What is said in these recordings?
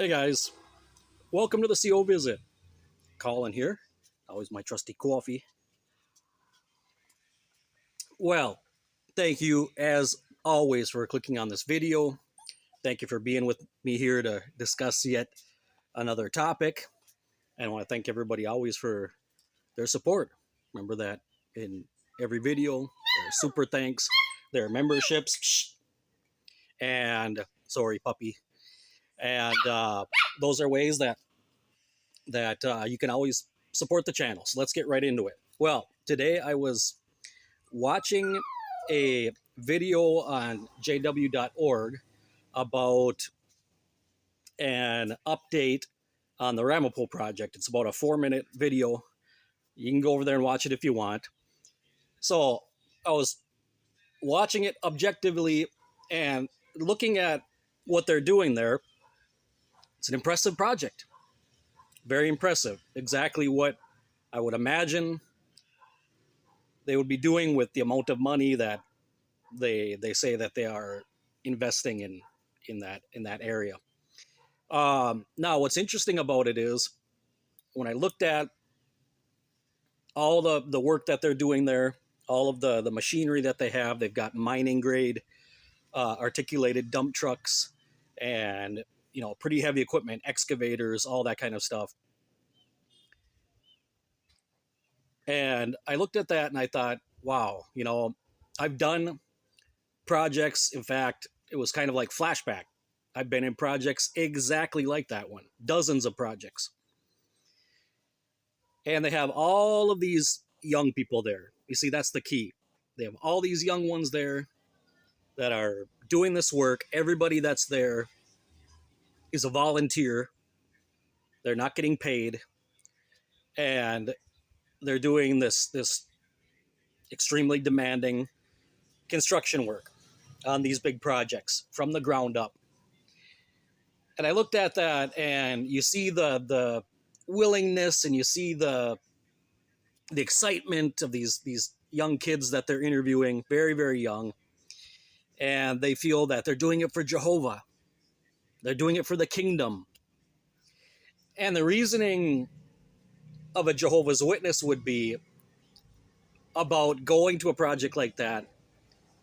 Hey guys, welcome to the CO Visit. Colin here, always my trusty coffee. Well, thank you as always for clicking on this video. Thank you for being with me here to discuss yet another topic. And I want to thank everybody always for their support. Remember that in every video, there are super thanks, there are memberships, and sorry, puppy. And those are ways that you can always support the channel. So let's get right into it. Well, today I was watching a video on jw.org about an update on the RAMAPO project. It's about a 4-minute video. You can go over there and watch it if you want. So I was watching it objectively and looking at what they're doing there. It's an impressive project. Very impressive. Exactly what I would imagine they would be doing with the amount of money that they say that they are investing in that area. Now, what's interesting about it is when I looked at all the work that they're doing there, all of the machinery that they have, they've got mining grade articulated dump trucks and pretty heavy equipment, excavators, all that kind of stuff. And I looked at that and I thought, wow, I've done projects. In fact, it was kind of like flashback. I've been in projects exactly like that one, dozens of projects. And they have all of these young people there. You see, that's the key. They have all these young ones there that are doing this work. Everybody that's there is a volunteer. They're not getting paid. And they're doing this extremely demanding construction work on these big projects from the ground up. And I looked at that, and you see the willingness, and you see the excitement of these young kids that they're interviewing, very, very young. And they feel that they're doing it for Jehovah. They're doing it for the kingdom. And the reasoning of a Jehovah's Witness would be about going to a project like that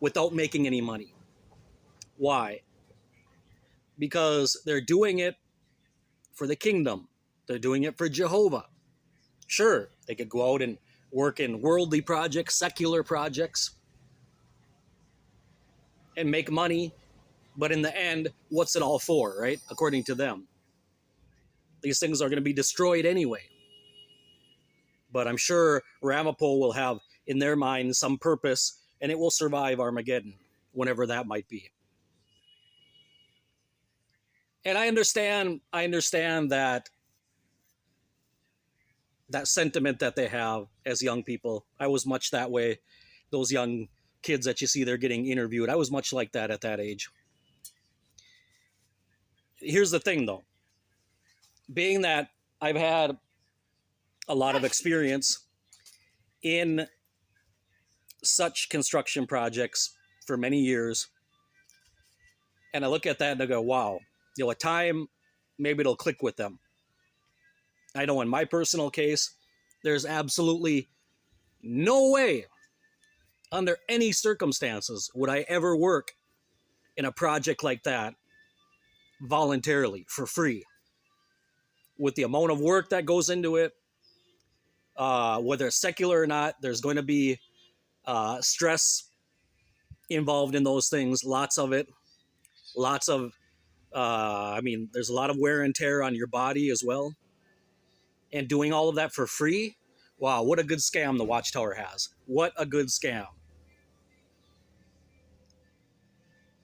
without making any money. Why? Because they're doing it for the kingdom. They're doing it for Jehovah. Sure, they could go out and work in worldly projects, secular projects, and make money. But in the end, what's it all for, right? According to them. These things are going to be destroyed anyway. But I'm sure Ramipo will have in their mind some purpose, and it will survive Armageddon, whenever that might be. And I understand that sentiment that they have as young people. I was much that way. Those young kids that you see they're getting interviewed, I was much like that at that age. Here's the thing, though. Being that I've had a lot of experience in such construction projects for many years, and I look at that and I go, wow, a time, maybe it'll click with them. I know in my personal case, there's absolutely no way, under any circumstances, would I ever work in a project like that voluntarily, for free. With the amount of work that goes into it, whether it's secular or not, there's going to be stress involved in those things, lots of it. Lots of, there's a lot of wear and tear on your body as well. And doing all of that for free, wow, what a good scam the Watchtower has. What a good scam.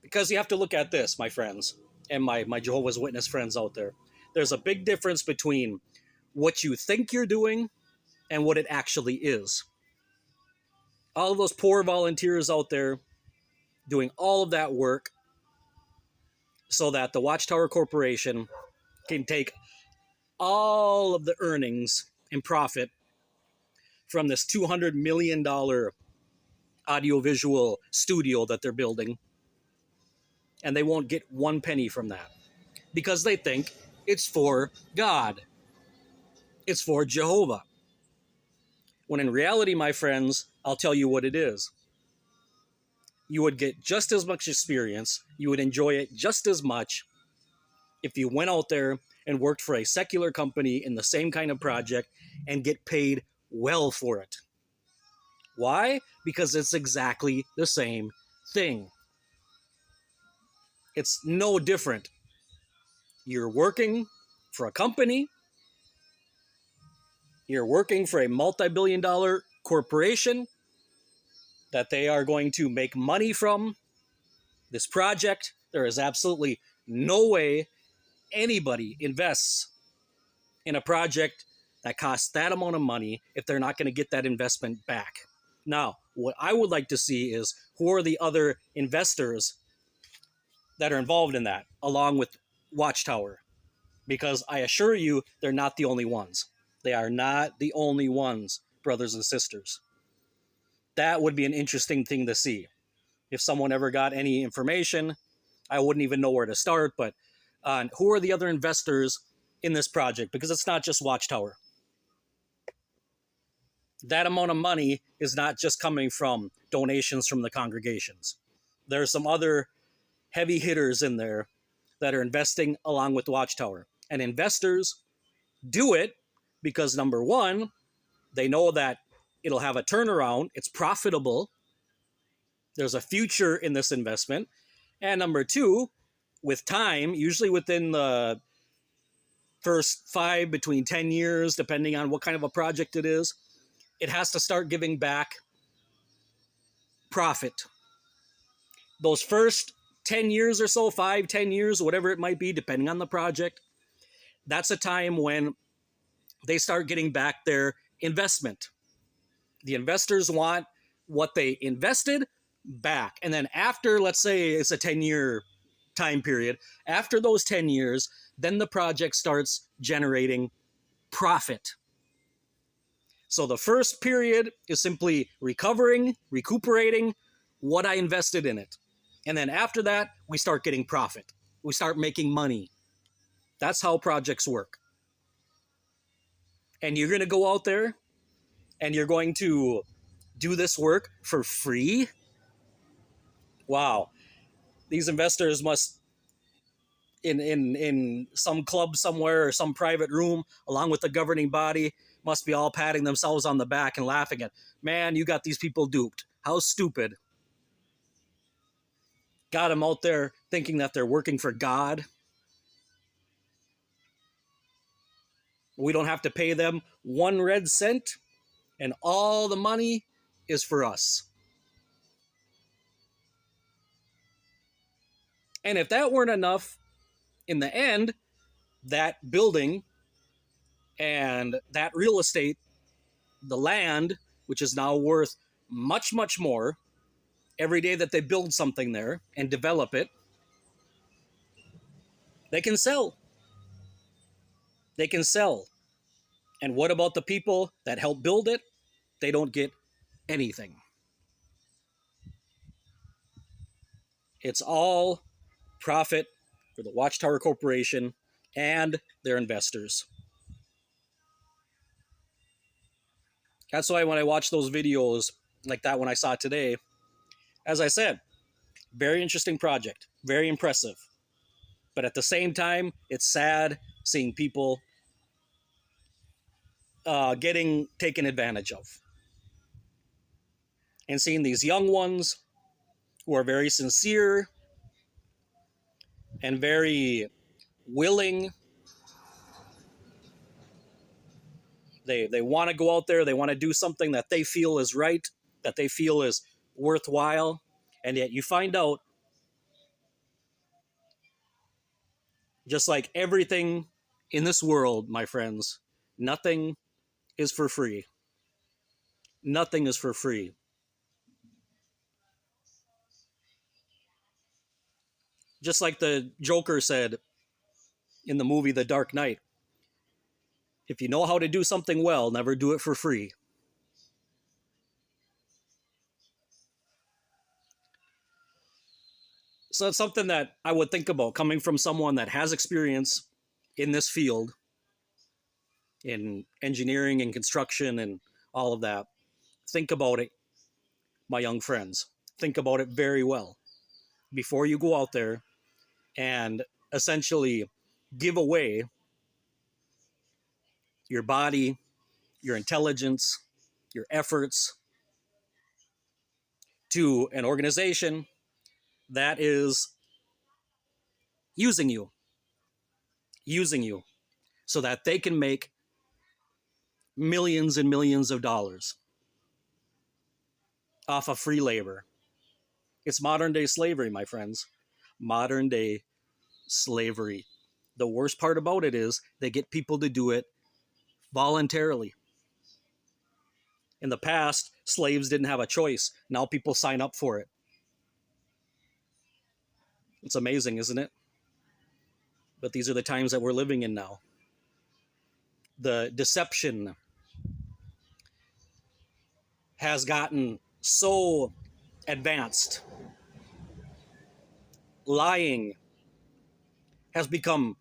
Because you have to look at this, my friends, and my Jehovah's Witness friends out there. There's a big difference between what you think you're doing and what it actually is. All of those poor volunteers out there doing all of that work so that the Watchtower Corporation can take all of the earnings and profit from this $200 million audiovisual studio that they're building, and they won't get one penny from that because they think It's for God. It's for Jehovah. When in reality, my friends, I'll tell you what it is. You would get just as much experience, you would enjoy it just as much if you went out there and worked for a secular company in the same kind of project and get paid well for it. Why? Because it's exactly the same thing. It's no different. You're working for a company, you're working for a multi-billion dollar corporation that they are going to make money from this project. There is absolutely no way anybody invests in a project that costs that amount of money if they're not going to get that investment back. Now, what I would like to see is who are the other investors that are involved in that, along with Watchtower, because I assure you, they're not the only ones. They are not the only ones, brothers and sisters. That would be an interesting thing to see. If someone ever got any information, I wouldn't even know where to start, but who are the other investors in this project? Because it's not just Watchtower. That amount of money is not just coming from donations from the congregations. There are some other heavy hitters in there that are investing along with Watchtower. And investors do it because, number one, they know that it'll have a turnaround, it's profitable, there's a future in this investment. And number two, with time, usually within the first 5 between 10 years, depending on what kind of a project it is, it has to start giving back profit. Those first 10 years or so, 5, 10 years, whatever it might be, depending on the project, that's a time when they start getting back their investment. The investors want what they invested back. And then after, let's say it's a 10-year time period, after those 10 years, then the project starts generating profit. So the first period is simply recuperating what I invested in it. And then after that, we start getting profit. We start making money. That's how projects work. And you're going to go out there and you're going to do this work for free? Wow. These investors must, in some club somewhere or some private room, along with the governing body, must be all patting themselves on the back and laughing at, man, you got these people duped. How stupid. Got them out there thinking that they're working for God. We don't have to pay them 1 red cent, and all the money is for us. And if that weren't enough, in the end, that building and that real estate, the land, which is now worth much, much more every day that they build something there and develop it, they can sell. They can sell. And what about the people that help build it? They don't get anything. It's all profit for the Watchtower Corporation and their investors. That's why when I watch those videos like that one I saw today, as I said, very interesting project, very impressive. But at the same time, it's sad seeing people getting taken advantage of. And seeing these young ones who are very sincere and very willing. They want to go out there, they want to do something that they feel is right, that they feel is worthwhile. And yet you find out, just like everything in this world, my friends, nothing is for free. Nothing is for free. Just like the Joker said in the movie The Dark Knight, if you know how to do something well, never do it for free. So it's something that I would think about coming from someone that has experience in this field, in engineering and construction and all of that, think about it, my young friends. Think about it very well before you go out there and essentially give away your body, your intelligence, your efforts to an organization that is using you so that they can make millions and millions of dollars off of free labor. It's modern day slavery, my friends. Modern day slavery. The worst part about it is they get people to do it voluntarily. In the past, slaves didn't have a choice. Now people sign up for it. It's amazing, isn't it? But these are the times that we're living in now. The deception has gotten so advanced. Lying has become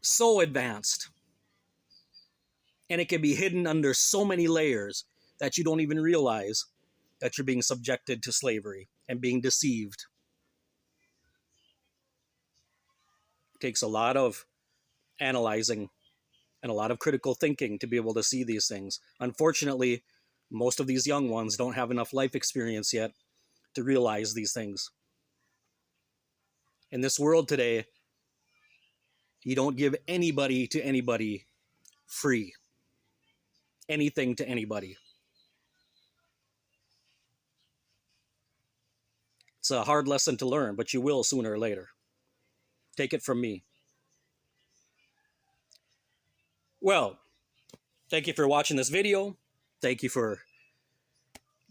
so advanced. And it can be hidden under so many layers that you don't even realize that you're being subjected to slavery and being deceived. It takes a lot of analyzing and a lot of critical thinking to be able to see these things. Unfortunately, most of these young ones don't have enough life experience yet to realize these things. In this world today, you don't give anybody to anybody free. Anything to anybody. It's a hard lesson to learn, but you will sooner or later. Take it from me. Well, thank you for watching this video. Thank you for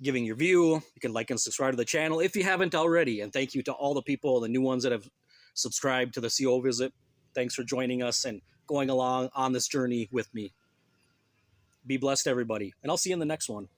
giving your view. You can like and subscribe to the channel if you haven't already. And thank you to all the people, the new ones that have subscribed to the CO Visit. Thanks for joining us and going along on this journey with me. Be blessed, everybody. And I'll see you in the next one.